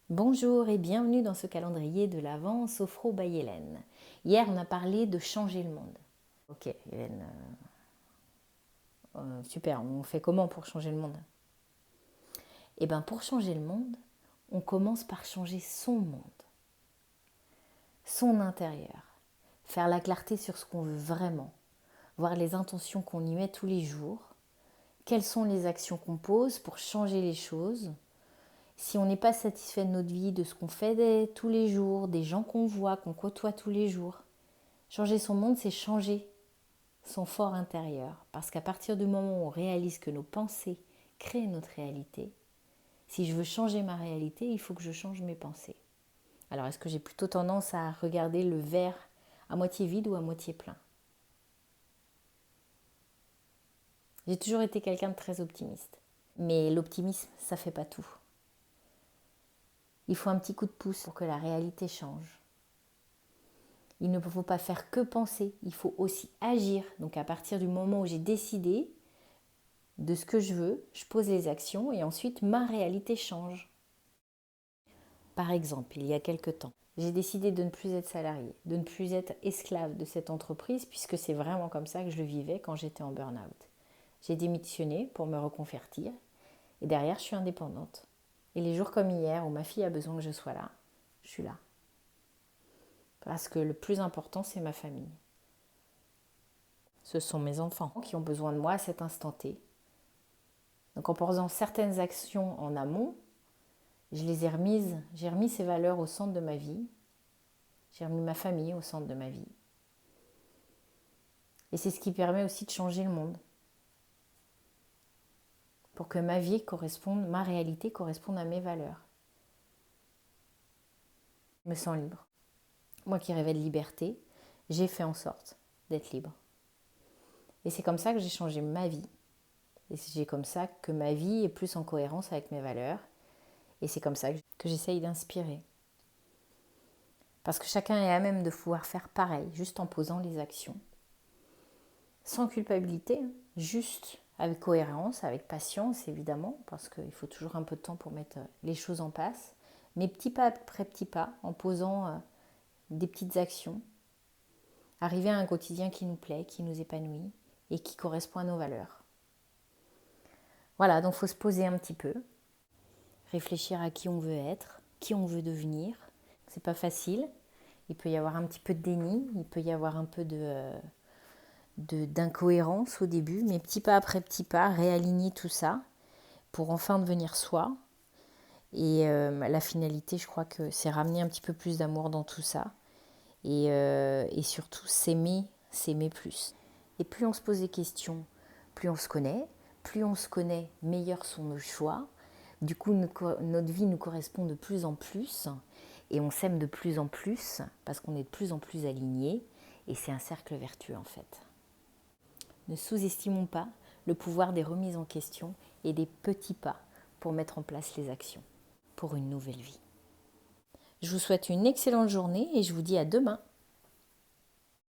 Bonjour et bienvenue dans ce calendrier de l'Avent Sophro by Hélène. Hier, on a parlé de changer le monde. Ok, Hélène, super, on fait comment pour changer le monde? Eh bien, pour changer le monde, on commence par changer son monde, son intérieur, faire la clarté sur ce qu'on veut vraiment, voir les intentions qu'on y met tous les jours, quelles sont les actions qu'on pose pour changer les choses. Si on n'est pas satisfait de notre vie, de ce qu'on fait tous les jours, des gens qu'on voit, qu'on côtoie tous les jours, changer son monde, c'est changer son fort intérieur. Parce qu'à partir du moment où on réalise que nos pensées créent notre réalité, si je veux changer ma réalité, il faut que je change mes pensées. Alors, est-ce que j'ai plutôt tendance à regarder le verre à moitié vide ou à moitié plein? J'ai toujours été quelqu'un de très optimiste. Mais l'optimisme, ça ne fait pas tout. Il faut un petit coup de pouce pour que la réalité change. Il ne faut pas faire que penser, il faut aussi agir. Donc à partir du moment où j'ai décidé de ce que je veux, je pose les actions et ensuite ma réalité change. Par exemple, il y a quelque temps, j'ai décidé de ne plus être salarié, de ne plus être esclave de cette entreprise puisque c'est vraiment comme ça que je le vivais quand j'étais en burn-out. J'ai démissionné pour me reconvertir et derrière je suis indépendante. Et les jours comme hier où ma fille a besoin que je sois là, je suis là. Parce que le plus important, c'est ma famille. Ce sont mes enfants qui ont besoin de moi à cet instant T. Donc en posant certaines actions en amont, j'ai remis ces valeurs au centre de ma vie, j'ai remis ma famille au centre de ma vie. Et c'est ce qui permet aussi de changer le monde. Pour que ma vie corresponde, ma réalité corresponde à mes valeurs. Je me sens libre. Moi qui rêvais de liberté, j'ai fait en sorte d'être libre. Et c'est comme ça que j'ai changé ma vie. Et c'est comme ça que ma vie est plus en cohérence avec mes valeurs. Et c'est comme ça que j'essaye d'inspirer. Parce que chacun est à même de pouvoir faire pareil, juste en posant les actions. Sans culpabilité, juste avec cohérence, avec patience évidemment, parce qu'il faut toujours un peu de temps pour mettre les choses en place. Mais petit pas après petit pas, en posant des petites actions, arriver à un quotidien qui nous plaît, qui nous épanouit et qui correspond à nos valeurs. Voilà, donc il faut se poser un petit peu, réfléchir à qui on veut être, qui on veut devenir. C'est pas facile. Il peut y avoir un petit peu de déni, il peut y avoir un peu d'incohérence au début, mais petit pas après petit pas, réaligner tout ça pour enfin devenir soi. Et la finalité, je crois que c'est ramener un petit peu plus d'amour dans tout ça. Et surtout s'aimer plus. Et plus on se pose des questions, plus on se connaît. Plus on se connaît, meilleurs sont nos choix. Du coup, notre vie nous correspond de plus en plus. Et on s'aime de plus en plus parce qu'on est de plus en plus alignés. Et c'est un cercle vertueux en fait. Ne sous-estimons pas le pouvoir des remises en question et des petits pas pour mettre en place les actions pour une nouvelle vie. Je vous souhaite une excellente journée et je vous dis à demain.